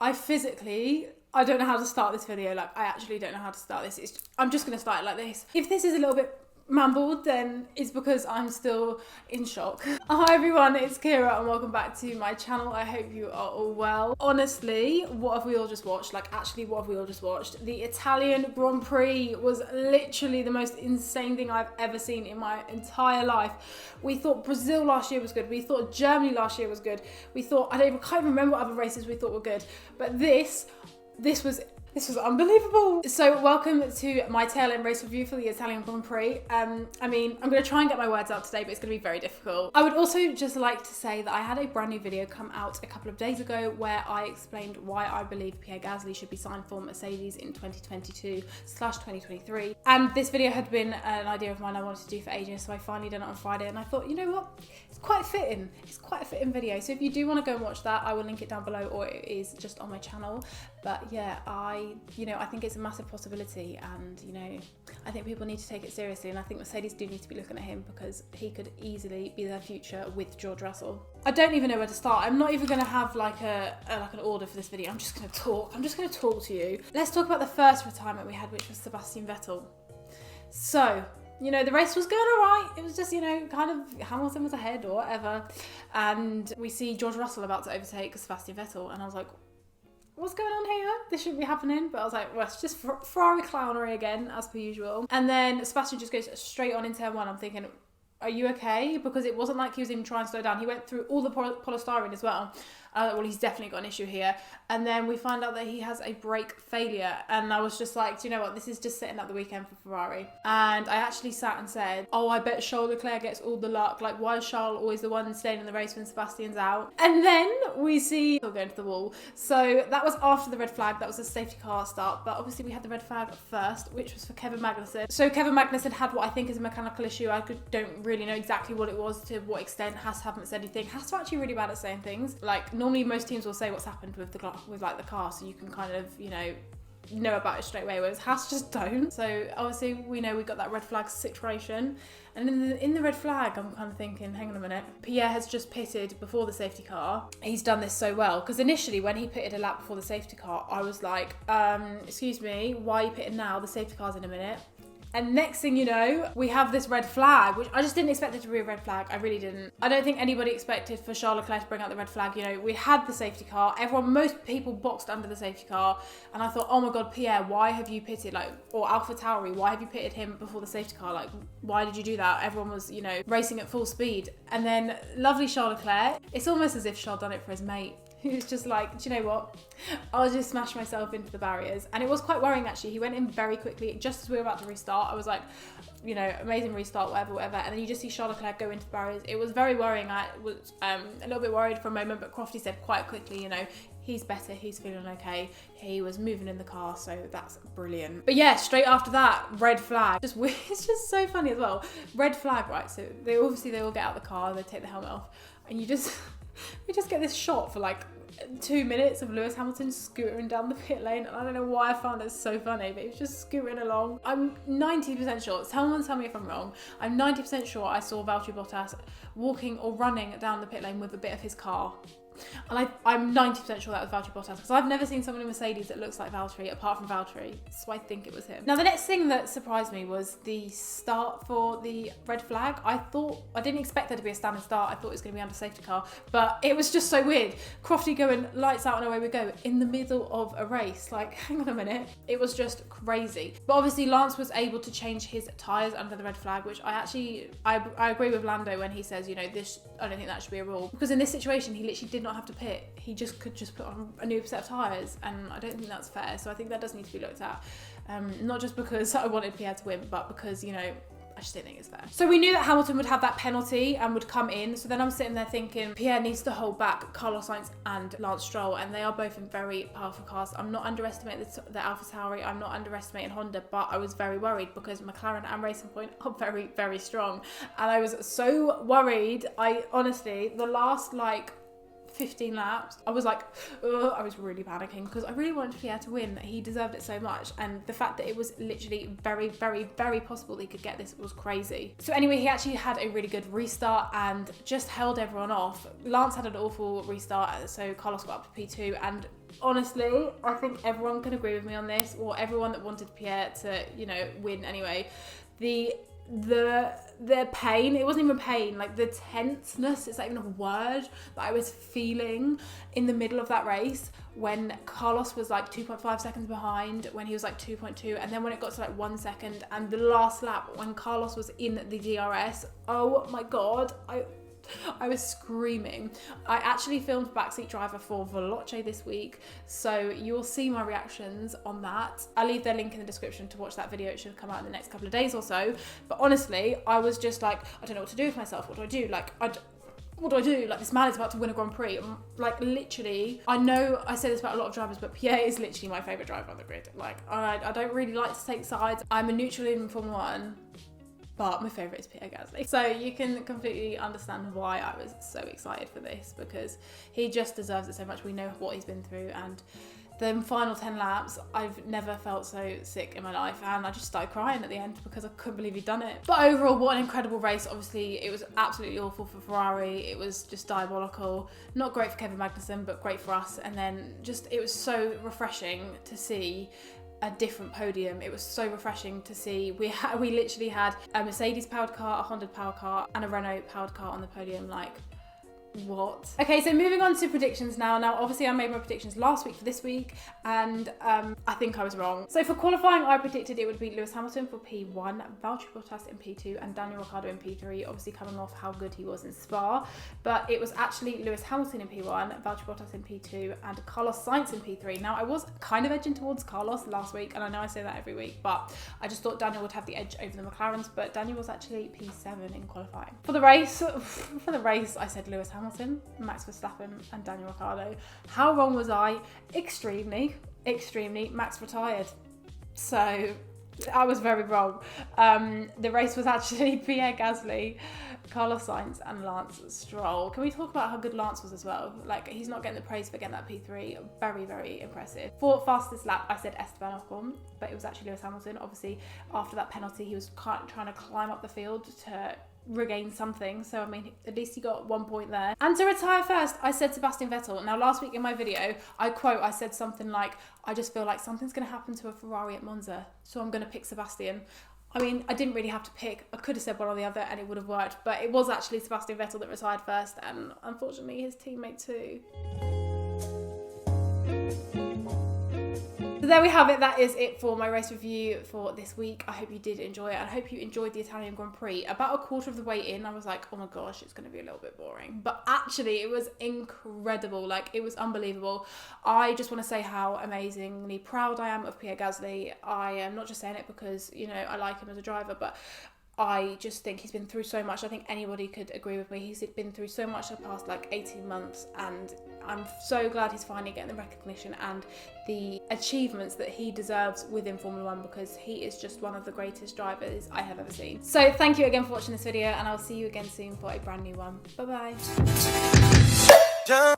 I don't know how to start this video. Like, I actually don't know how to start this. I'm just going to start it like this. If this is a little bit mumbled, then it's because I'm still in shock. Hi everyone, it's Keira and welcome back to my channel. I hope you are all well. Honestly, what have we all just watched? Like, actually, what have we all just watched? The Italian Grand Prix was literally the most insane thing I've ever seen in my entire life. We thought Brazil last year was good. We thought Germany last year was good. We thought, can't even remember what other races we thought were good. But this was unbelievable. So welcome to my tail end race review for the Italian Grand Prix. I'm going to try and get my words out today, but it's going to be very difficult. I would also just like to say that I had a brand new video come out a couple of days ago where I explained why I believe Pierre Gasly should be signed for Mercedes in 2022/2023. And this video had been an idea of mine I wanted to do for ages, so I finally done it on Friday, and I thought, you know what? It's quite fitting. It's quite a fitting video. So if you do want to go and watch that, I will link it down below, or it is just on my channel. But yeah, I think it's a massive possibility, and I think people need to take it seriously, and I think Mercedes do need to be looking at him because he could easily be their future with George Russell. I don't even know where to start. I'm not even going to have like an order for this video. I'm just going to talk. I'm just going to talk to you. Let's talk about the first retirement we had, which was Sebastian Vettel. So, the race was going all right. It was just, kind of Hamilton was ahead or whatever. And we see George Russell about to overtake Sebastian Vettel. And I was like, what's going on here? This shouldn't be happening. But I was like, well, it's just Ferrari clownery again, as per usual. And then Sebastian just goes straight on in turn one. I'm thinking, are you okay? Because it wasn't like he was even trying to slow down. He went through all the polystyrene as well. Well, he's definitely got an issue here. And then we find out that he has a brake failure. And I was just like, do you know what? This is just setting up the weekend for Ferrari. And I actually sat and said, oh, I bet Charles Leclerc gets all the luck. Like, why is Charles always the one staying in the race when Sebastian's out? And then we see he'll go into the wall. So that was after the red flag. That was a safety car start. But obviously we had the red flag first, which was for Kevin Magnussen. So Kevin Magnussen had what I think is a mechanical issue. I don't really know exactly what it was, to what extent. Haas haven't said anything. Haas are actually really bad at saying things. Like, normally most teams will say what's happened with the car, so you can kind of know about it straight away, whereas Haas just don't. So obviously we know we got that red flag situation, and in the red flag I'm kind of thinking, hang on a minute, Pierre has just pitted before the safety car. He's done this so well, because initially when he pitted a lap before the safety car, I was like, excuse me, why are you pitting now? The safety car's in a minute. And next thing you know, we have this red flag, which I just didn't expect it to be a red flag. I really didn't. I don't think anybody expected for Charles Leclerc to bring out the red flag. We had the safety car. Most people boxed under the safety car. And I thought, oh my God, Pierre, why have you pitted? Or AlphaTauri, why have you pitted him before the safety car? Like, why did you do that? Everyone was, racing at full speed. And then lovely Charles Leclerc. It's almost as if Charles done it for his mate, who's just like, do you know what? I'll just smash myself into the barriers. And it was quite worrying, actually. He went in very quickly, just as we were about to restart. I was like, amazing restart, whatever. And then you just see Charles Leclerc go into the barriers. It was very worrying. I was a little bit worried for a moment, but Crofty said quite quickly, he's better, he's feeling okay. He was moving in the car, so that's brilliant. But yeah, straight after that, red flag. It's just so funny as well. Red flag, right? So they all get out of the car, they take the helmet off, and we just get this shot for like 2 minutes of Lewis Hamilton scootering down the pit lane, and I don't know why I found it so funny, but he was just scooting along. I'm 90% sure, someone tell me if I'm wrong, I'm 90% sure I saw Valtteri Bottas walking or running down the pit lane with a bit of his car. And I'm 90% sure that was Valtteri Bottas, because I've never seen someone in Mercedes that looks like Valtteri, apart from Valtteri, so I think it was him. Now, the next thing that surprised me was the start for the red flag. I didn't expect there to be a standard start. I thought it was going to be under safety car, but it was just so weird. Crofty going lights out and away we go in the middle of a race. Like, hang on a minute. It was just crazy. But obviously Lance was able to change his tyres under the red flag, which I agree with Lando when he says, I don't think that should be a rule, because in this situation he literally did not have to pit. He could just put on a new set of tyres, and I don't think that's fair. So I think that does need to be looked at. Not just because I wanted Pierre to win, but because, I just don't think it's fair. So we knew that Hamilton would have that penalty and would come in. So then I'm sitting there thinking, Pierre needs to hold back Carlos Sainz and Lance Stroll, and they are both in very powerful cars. I'm not underestimating the AlphaTauri. I'm not underestimating Honda, but I was very worried because McLaren and Racing Point are very, very strong. And I was so worried. I honestly, the last 15 laps, I was like, ugh, I was really panicking because I really wanted Pierre to win. He deserved it so much, and the fact that it was literally very, very, very possible that he could get this was crazy. So anyway, he actually had a really good restart and just held everyone off. Lance had an awful restart, so Carlos got up to P2, and honestly, I think everyone can agree with me on this, or everyone that wanted Pierre to, you know, win anyway. The pain, it wasn't even pain, like the tenseness, it's not even a word, that I was feeling in the middle of that race when Carlos was like 2.5 seconds behind, when he was like 2.2, and then when it got to like 1 second, and the last lap when Carlos was in the DRS, oh my god, I was screaming. I actually filmed Backseat Driver for Veloce this week, so you'll see my reactions on that. I'll leave their link in the description to watch that video. It should come out in the next couple of days or so. But honestly, I was just like, I don't know what to do with myself. What do I do? Like, what do I do? Like, this man is about to win a Grand Prix. Like, literally, I know I say this about a lot of drivers, but Pierre is literally my favourite driver on the grid. Like, I don't really like to take sides. I'm a neutral in Formula 1. But my favourite is Pierre Gasly. So you can completely understand why I was so excited for this, because he just deserves it so much. We know what he's been through, and the final 10 laps, I've never felt so sick in my life, and I just started crying at the end because I couldn't believe he'd done it. But overall, what an incredible race. Obviously, it was absolutely awful for Ferrari. It was just diabolical. Not great for Kevin Magnussen, but great for us. And then just, it was so refreshing to see a different podium. It was so refreshing to see. We literally had a Mercedes powered car, a Honda powered car, and a Renault powered car on the podium. Like, what? Okay, so moving on to predictions now. Now, obviously, I made my predictions last week for this week, and I think I was wrong. So for qualifying, I predicted it would be Lewis Hamilton for P1, Valtteri Bottas in P2, and Daniel Ricciardo in P3, obviously coming off how good he was in Spa. But it was actually Lewis Hamilton in P1, Valtteri Bottas in P2, and Carlos Sainz in P3. Now, I was kind of edging towards Carlos last week, and I know I say that every week, but I just thought Daniel would have the edge over the McLarens, but Daniel was actually P7 in qualifying. For the race, I said Lewis Hamilton, Max Verstappen, and Daniel Ricciardo. How wrong was I? Extremely. Max retired. So I was very wrong. The race was actually Pierre Gasly, Carlos Sainz, and Lance Stroll. Can we talk about how good Lance was as well? Like, he's not getting the praise for getting that P3. Very, very impressive. For fastest lap, I said Esteban Ocon, but it was actually Lewis Hamilton. Obviously, after that penalty, he was trying to climb up the field to regain something, so I mean, at least he got 1 point there. And to retire first, I said Sebastian Vettel. Now, last week in my video, I said something like, I just feel like something's going to happen to a Ferrari at Monza, so I'm going to pick Sebastian. I mean, I didn't really have to pick. I could have said one or the other and it would have worked, but it was actually Sebastian Vettel that retired first, and unfortunately his teammate too. So there we have it. That is it for my race review for this week. I hope you did enjoy it. I hope you enjoyed the Italian Grand Prix. About a quarter of the way in, I was like, oh my gosh, it's going to be a little bit boring. But actually, it was incredible. Like, it was unbelievable. I just want to say how amazingly proud I am of Pierre Gasly. I am not just saying it because, you know, I like him as a driver, but I just think he's been through so much. I think anybody could agree with me. He's been through so much the past like 18 months, and I'm so glad he's finally getting the recognition and the achievements that he deserves within Formula 1, because he is just one of the greatest drivers I have ever seen. So thank you again for watching this video, and I'll see you again soon for a brand new one. Bye bye.